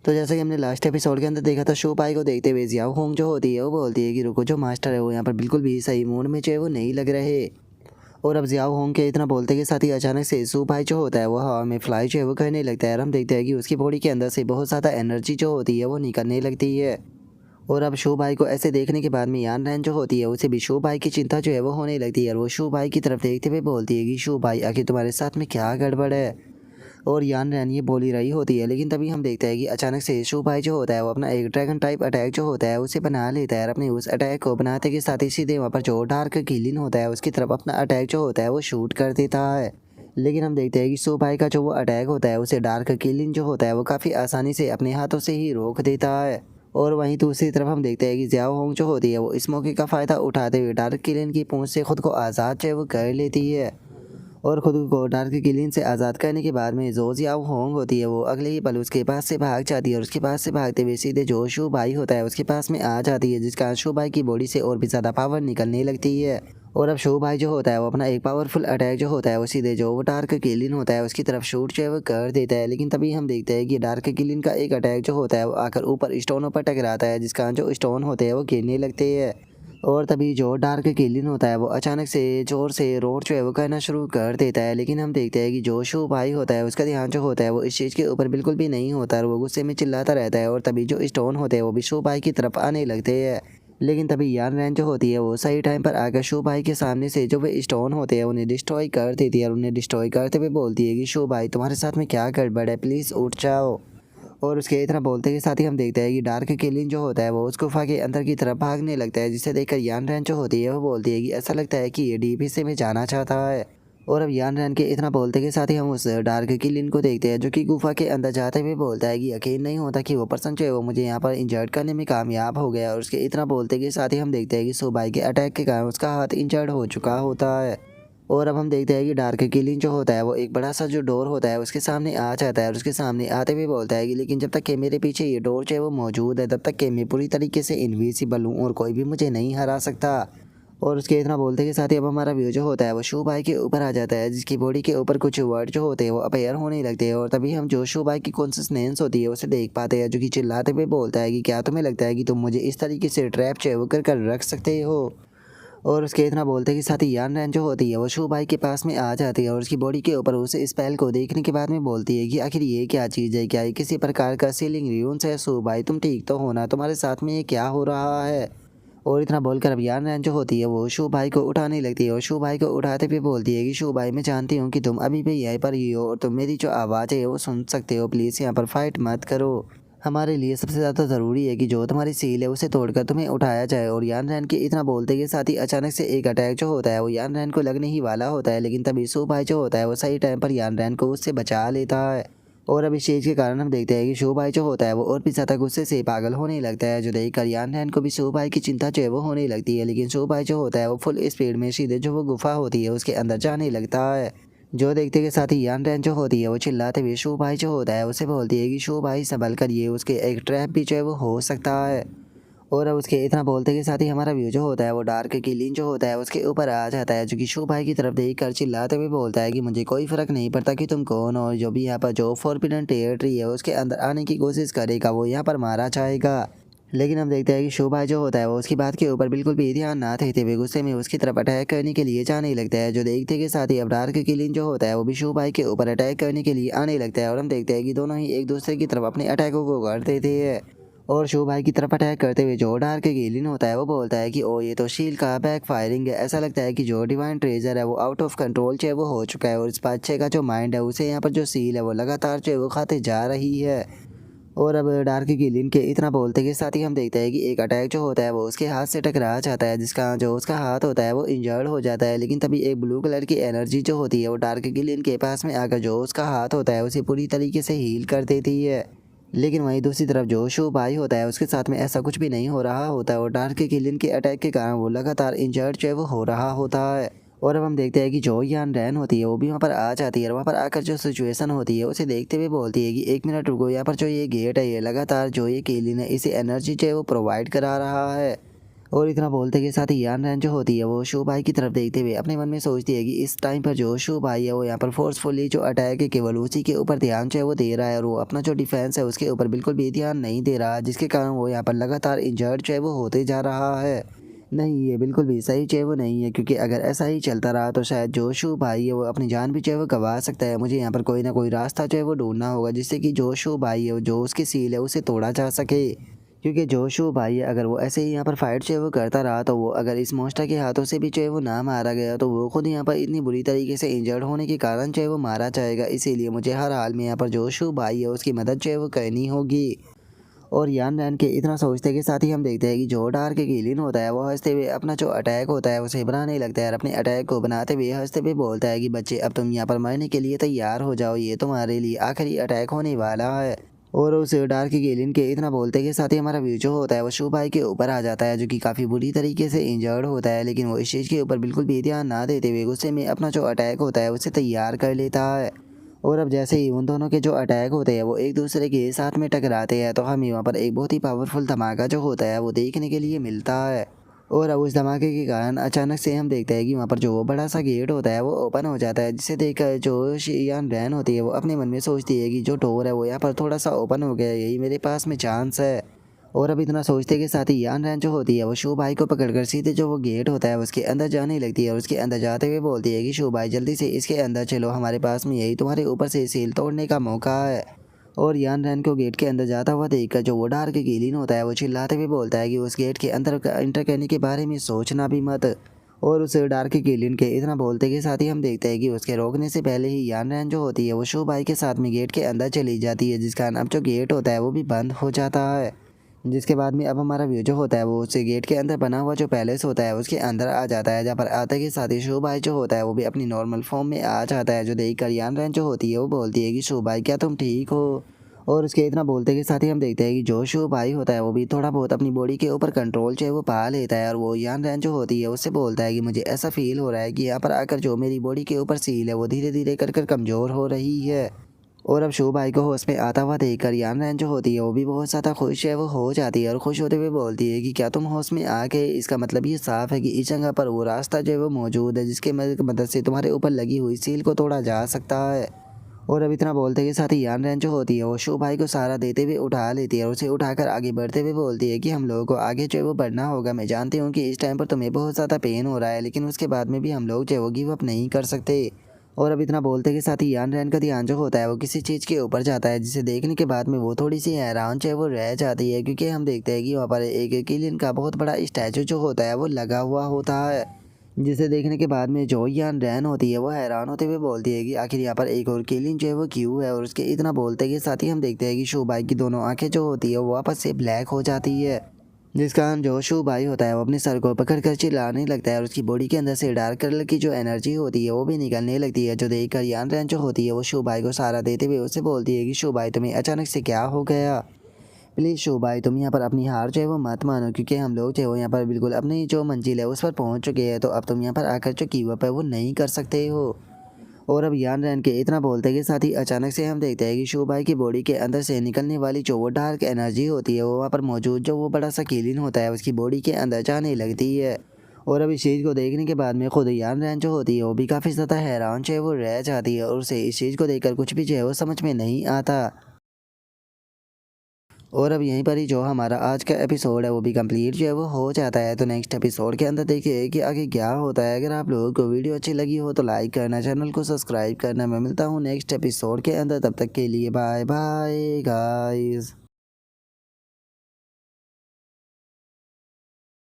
तो जैसे कि हमने लास्ट एपिसोड के अंदर देखा था, शू पाई को देखते हुए जियाओ होंग जो होती है वो बोलती है कि रुको, जो मास्टर है वो यहाँ पर बिल्कुल भी सही मूड में जो है वो नहीं लग रहे। और अब जियाओ होंग के इतना बोलते के साथ ही अचानक से शू पाई जो होता है वो हवा में फ्लाई जो है वो करने लगता है। और हम देखते हैं कि उसकी बॉडी के अंदर से बहुत ज़्यादा एनर्जी जो होती है वो निकलने लगती है। और अब शू भाई को ऐसे देखने के बाद में यान रैन जो होती है उसे भी शू भाई की चिंता जो है वो होने लगती है। और वो शू भाई की तरफ देखते हुए बोलती है कि शू भाई, आखिर तुम्हारे साथ में क्या गड़बड़ है। और यान रैन ये बोल ही रही होती है, लेकिन तभी हम देखते हैं कि अचानक से शू भाई जो होता है वो अपना एक ड्रैगन टाइप अटैक जो होता है उसे बना लेता है। और अपने उस अटैक को बनाते के साथ ही सीधे वहाँ पर जो डार्क किलिन होता है उसकी तरफ अपना अटैक जो होता है वो शूट कर देता है। लेकिन हम देखते हैं कि शू भाई का जो वो अटैक होता है उसे डार्क किलिन जो होता है वो काफ़ी आसानी से अपने हाथों से ही रोक देता है। और वहीं दूसरी तरफ हम देखते हैं कि जियाओ होंग जो होती है वो इस मौके का फ़ायदा उठाते हुए डार्क किलिन की पूंछ से खुद को आज़ाद जो है वो कर लेती है। और खुद को डार्क किलिन से आज़ाद करने के बाद में जो जियाओ होंग होती है वो अगले ही पल उसके पास से भाग जाती है। और उसके पास से भागते हुए सीधे जो शू भाई होता है उसके पास में आ जाती है, जिसका शू भाई की बॉडी से और भी ज़्यादा पावर निकलने लगती है। और अब शू भाई जो होता है वो अपना एक पावरफुल अटैक जो होता है वो सीधे जो वो डार्क किलिन होता है उसकी तरफ शूट जो है वो कर देता है। लेकिन तभी हम देखते हैं कि डार्क किलिन का एक अटैक जो होता है वो आकर ऊपर स्टोनों पर टकराता है, जिसका जो स्टोन होते हैं वो गिरने लगते हैं। और तभी जो डार्क किलिन होता है वो अचानक से ज़ोर से रोड जो है वो करना शुरू कर देता है। लेकिन हम देखते हैं कि जो शू भाई होता है उसका ध्यान जो होता है वो इस चीज़ के ऊपर बिल्कुल भी नहीं होता और वो गुस्से में चिल्लाता रहता है। और तभी जो स्टोन होते हैं वो भी शू भाई की तरफ आने लगते हैं। लेकिन तभी यान रैन जो होती है वो सही टाइम पर आकर शू भाई के सामने से जो वे स्टोन होते हैं उन्हें डिस्ट्रॉय कर देती है। और उन्हें डिस्ट्रॉय करते हुए बोलती है कि शू भाई, तुम्हारे साथ में क्या गड़बड़ है, प्लीज़ उठ जाओ। और उसके इतना बोलते के साथ ही हम देखते हैं कि डार्क किलिन जो होता है वो उस गुफा के अंदर की तरफ भागने लगता है, जिसे देखकर यान रैन जो होती है वो बोलती है कि ऐसा लगता है कि ये डीप हिस्से में जाना चाहता है। और अब यान रैन के इतना बोलते के साथ ही हम उस डार्क किलिन को देखते हैं जो कि गुफा के अंदर जाते हुए बोलता है कि यकीन नहीं होता कि वो पर्सन जो है वो मुझे यहाँ पर इंजर्ड करने में कामयाब हो गया। और उसके इतना बोलते के साथ ही हम देखते हैं कि सुबाई के अटैक के कारण उसका हाथ इंजर्ड हो चुका होता है। और अब हम देखते हैं कि डार्क किलिन जो होता है वो एक बड़ा सा जो डोर होता है उसके सामने आ जाता है। और उसके सामने आते हुए बोलता है कि लेकिन जब तक कि मेरे पीछे ये डोर जो है वो मौजूद है तब तक कि मैं पूरी तरीके से इनविजिबल हूँ और कोई भी मुझे नहीं हरा सकता। और उसके इतना बोलते के साथ ही अब हमारा व्यू जो होता है वो शू भाई के ऊपर आ जाता है, जिसकी बॉडी के ऊपर कुछ वर्ड जो होते हैं वो अपेयर होने लगते हैं। और तभी हम जो शू भाई की कॉन्सिस्टेंस होती है उसे देख पाते हैं, जो कि चिल्लाते हुए बोलता है कि क्या तुम्हें लगता है कि तुम मुझे इस तरीके से ट्रैप जो है वो कर रख सकते हो। और उसके इतना बोलते के साथ ही यान रैन जो होती है वो शू भाई के पास में आ जाती है। और उसकी बॉडी के ऊपर उस स्पेल को देखने के बाद में बोलती है कि आखिर ये क्या चीज़ है, क्या ये किसी प्रकार का सीलिंग र्यून्स है। शू भाई, तुम ठीक तो हो ना, तुम्हारे साथ में ये क्या हो रहा है। और इतना बोलकर अब यान रैन जो होती है वो शू भाई को उठाने लगती है। और शू भाई को उठाते हुए बोलती है कि शू भाई, मैं जानती हूँ कि तुम अभी भी यहीं पर ही हो और तुम मेरी जो आवाज़ है वो सुन सकते हो, प्लीज़ यहाँ पर फाइट मत करो। हमारे लिए सबसे ज़्यादा ज़रूरी है कि जो तुम्हारी सील है उसे तोड़कर तुम्हें उठाया जाए। और यान रैन के इतना बोलते के साथ ही अचानक से एक अटैक जो होता है वो यान रैन को लगने ही वाला होता है। लेकिन तभी शू भाई जो होता है वो सही टाइम पर यान रैन को उससे बचा लेता है। और अब इस चीज़ के कारण हम देखते हैं कि शू भाई जो होता है वो और भी ज़्यादा गुस्से से पागल होने लगता है, जो देखकर यान रैन को भी शू भाई की चिंता जो है वो होने लगती है। लेकिन शू भाई जो होता है वो फुल स्पीड में सीधे जो वो गुफा होती है उसके अंदर जाने लगता है। जो देखते के साथ ही यान रैन जो होती है वो चिल्लाते हुए शू भाई जो होता है उसे बोलती है कि शू भाई संभल कर, ये उसके एक ट्रैप भी जो है वो हो सकता है। और अब उसके इतना बोलते के साथ ही हमारा व्यू जो होता है वो डार्क किलिन जो होता है उसके ऊपर आ जाता है, जो कि शू भाई की तरफ देख कर चिल्लाते हुए बोलता है कि मुझे कोई फ़र्क नहीं पड़ता कि तुम कौन हो, जो भी यहाँ पर जो फॉरबिडन टेरिटरी है उसके अंदर आने की कोशिश करेगा वो यहाँ पर मारा जाएगा। लेकिन हम देखते हैं कि शू भाई जो होता है वो उसकी बात के ऊपर बिल्कुल भी ध्यान ना देते हुए गुस्से में उसकी तरफ अटैक करने के लिए जाने लगता है। जो देखते के साथ ही अब डार्क किलिन जो होता है वो भी शू भाई के ऊपर अटैक करने के लिए आने लगता है। और हम देखते हैं कि दोनों ही एक दूसरे की तरफ अपने अटैकों को कर देते हैं। और शू भाई की तरफ अटैक करते हुए जो डार्क किलिन होता है वो बोलता है कि ओ, ये तो शील का बैक फायरिंग है। ऐसा लगता है कि जो डिवाइन ट्रेजर है वो आउट ऑफ कंट्रोल जो है वो हो चुका है और इस बादशाह का जो माइंड है उसे यहाँ पर जो सील है वो लगातार जो है वो खाते जा रही है। और अब डार्क किलिन के इतना बोलते के साथ ही हम देखते हैं कि एक अटैक जो होता है वो उसके हाथ से टकरा जाता है, जिसका जो उसका हाथ होता है वो इंजर्ड हो जाता है। लेकिन तभी एक ब्लू कलर की एनर्जी जो होती है वो डार्क किलिन के पास में आकर जो उसका हाथ होता है उसे पूरी तरीके से हील कर देती है। लेकिन वहीं दूसरी तरफ जो शू भाई होता है उसके साथ में ऐसा कुछ भी नहीं हो रहा होता है और डार्क किलिन के अटैक के कारण वो लगातार इंजर्ड जो है वो हो रहा होता है। और अब हम देखते हैं कि जो यान रैन होती है वो भी वहाँ पर आ जाती है और वहाँ पर आकर जो सिचुएशन होती है उसे देखते हुए बोलती है कि एक मिनट रुको, यहाँ पर जो ये गेट है ये लगातार जो ये किलिन है इसे एनर्जी जो है वो प्रोवाइड करा रहा है। और इतना बोलते के साथ ही यान रैन जो होती है वो शू भाई की तरफ देखते हुए अपने मन में सोचती है कि इस टाइम पर जो शू भाई है वो यहाँ पर फोर्सफुली जो अटैक है केवल उसी के ऊपर ध्यान जो है वो दे रहा है और वो अपना जो डिफेंस है उसके ऊपर बिल्कुल भी ध्यान नहीं दे रहा, जिसके कारण वो यहाँ पर लगातार इंजर्ड जो है वो होते जा रहा है। नहीं, ये बिल्कुल भी सही जो है वो नहीं है, क्योंकि अगर ऐसा ही चलता रहा तो शायद जो शू भाई है वो अपनी जान भी जो है वो गंवा सकता है। मुझे यहाँ पर कोई ना कोई रास्ता जो है वो ढूंढना होगा जिससे कि जो शू भाई है जो उसकी सील है उसे तोड़ा जा सके, क्योंकि जोशु भाई अगर वो ऐसे ही यहाँ पर फाइट जो है वो करता रहा तो वो अगर इस मॉन्स्टर के हाथों से भी जो है वो ना मारा गया तो वो खुद यहाँ पर इतनी बुरी तरीके से इंजर्ड होने के कारण जो है वो मारा जाएगा। इसीलिए मुझे हर हाल में यहाँ पर जोशु भाई है उसकी मदद जो है वो करनी होगी। और यान रैन के इतना सोचते के साथ ही हम देखते हैं कि जो डार्क किलिन होता है वो हंसते हुए अपना जो अटैक होता है उसे बनाने लगता है और अपने अटैक को बनाते हुए हंसते हुए बोलता है कि बच्चे अब तुम यहाँ पर मरने के लिए तैयार हो जाओ, ये तुम्हारे लिए आखिरी अटैक होने वाला है। और उस डार्क गेलिन के इतना बोलते के साथ ही हमारा व्यू जो होता है वो शू भाई के ऊपर आ जाता है, जो कि काफ़ी बुरी तरीके से इंजर्ड होता है, लेकिन वो इस चीज़ के ऊपर बिल्कुल भी ध्यान ना देते हुए गुस्से में अपना जो अटैक होता है उसे तैयार कर लेता है। और अब जैसे ही उन दोनों के जो अटैक होते हैं वो एक दूसरे के साथ में टकराते हैं तो हमें वहाँ पर एक बहुत ही पावरफुल धमाका जो होता है वो देखने के लिए मिलता है। और अब उस धमाके के कारण अचानक से हम देखते हैं कि वहाँ पर जो बड़ा सा गेट होता है वो ओपन हो जाता है, जिसे देखकर जो शियान रैन होती है वो अपने मन में सोचती है कि जो डोर है वो यहाँ पर थोड़ा सा ओपन हो गया है, यही मेरे पास में चांस है। और अब इतना सोचते के साथ ही यान रैन जो होती है वो शू भाई को पकड़कर सीधे जो वो गेट होता है उसके अंदर जाने लगती है और उसके अंदर जाते हुए बोलती है कि शू भाई जल्दी से इसके अंदर चलो, हमारे पास में यही तुम्हारे ऊपर से सील तोड़ने का मौका है। और यान रैन को गेट के अंदर जाता हुआ देखकर जो वो डार्क कीलिन होता है वो चिल्लाते हुए बोलता है कि उस गेट के अंदर एंटर करने के बारे में सोचना भी मत। और उस डार्क कीलिन के इतना बोलते के साथ ही हम देखते हैं कि उसके रोकने से पहले ही यान रैन जो होती है वो शू भाई के साथ में गेट के अंदर चली जाती है, जिस कारण अब जो गेट होता है वो भी बंद हो जाता है। जिसके बाद में अब हमारा व्यू जो होता है वो उस गेट के अंदर बना हुआ जो पैलेस होता है उसके अंदर आ जाता है, जहाँ पर आते के साथ ही शू भाई जो होता है वो भी अपनी नॉर्मल फॉर्म में आ जाता है, जो देख कर यान रैन जो होती है वो बोलती है कि शू भाई क्या तुम ठीक हो। और उसके इतना बोलते के साथ ही हम देखते हैं कि जो शू भाई होता है वो भी थोड़ा बहुत अपनी बॉडी के ऊपर कंट्रोल जो है वो पा लेता है और वो यान रैन जो होती है उससे बोलता है कि मुझे ऐसा फील हो रहा है कि यहाँ पर आकर जो मेरी बॉडी के ऊपर सील है वो धीरे धीरे कर कर कमज़ोर हो रही है। और अब शू भाई को होश में आता हुआ देखकर यान रैन जो होती है वो भी बहुत ज़्यादा खुश है वो हो जाती है और खुश होते हुए बोलती है कि क्या तुम होश में आ गए, इसका मतलब ये साफ है कि इस जगह पर वो रास्ता जो है वो मौजूद है जिसके मदद से तुम्हारे ऊपर लगी हुई सील को तोड़ा जा सकता है। और अब इतना बोलते के साथ ही यान रैन जो होती है वो शू भाई को सहारा देते हुए उठा लेती है और उसे उठाकर आगे बढ़ते हुए बोलती है कि हम लोगों को आगे जो है वो बढ़ना होगा। मैं जानती हूँ कि इस टाइम पर तुम्हें बहुत ज़्यादा पेन हो रहा है, लेकिन उसके बाद में भी हम लोग जो है वो गिव अप नहीं कर सकते। और अब इतना बोलते के साथ ही यान रैन का ध्यान जो होता है वो किसी चीज़ के ऊपर जाता है, जिसे देखने के बाद में वो थोड़ी सी हैरान जो है वो रह जाती है, क्योंकि हम देखते हैं कि वहाँ पर एक किलियन का बहुत बड़ा स्टैचू जो होता है वो लगा हुआ होता है, जिसे देखने के बाद में जो यान रैन होती है वो हैरान होते हुए बोलती है कि आखिर यहाँ पर एक और किलियन जो है वो क्यों है। और उसके इतना बोलते के साथ ही हम देखते हैं कि शू भाई की दोनों आंखें जो होती है वो वापस से ब्लैक हो जाती है, जिस कारण जो शू भाई होता है वो अपने सर को पकड़ कर चिल्लाने लगता है और उसकी बॉडी के अंदर से डार्क कलर की जो एनर्जी होती है वो भी निकलने लगती है, जो देखकर यान रैन जो होती है वो शू भाई को सहारा देते हुए उससे बोलती है कि शू भाई तुम्हें अचानक से क्या हो गया। प्लीज़ शू भाई तुम यहाँ पर अपनी हार जो है वो मत मानो, क्योंकि हम लोग जो है वो यहाँ पर बिल्कुल अपनी जो मंजिल है उस पर पहुँच चुके हैं, तो अब तुम यहाँ पर आकर जो गिव अप है वो नहीं कर सकते हो। और अब यान रैन के इतना बोलते के साथ ही अचानक से हम देखते हैं कि शू भाई की बॉडी के अंदर से निकलने वाली जो वो डार्क एनर्जी होती है वो वहाँ पर मौजूद जो वो बड़ा सा किलिन होता है उसकी बॉडी के अंदर जाने लगती है। और अब इस चीज़ को देखने के बाद में खुद यान रैन जो होती है वो भी काफ़ी ज़्यादा हैरान जो है वो रह जाती है और उसे इस चीज़ को देखकर कुछ भी जो है वो समझ में नहीं आता। और अब यहीं पर ही जो हमारा आज का एपिसोड है वो भी कंप्लीट जो है वो हो जाता है। तो नेक्स्ट एपिसोड के अंदर देखिए कि आगे क्या होता है। अगर आप लोगों को वीडियो अच्छी लगी हो तो लाइक करना, चैनल को सब्सक्राइब करना। मैं मिलता हूँ नेक्स्ट एपिसोड के अंदर, तब तक के लिए बाय बाय गाइस।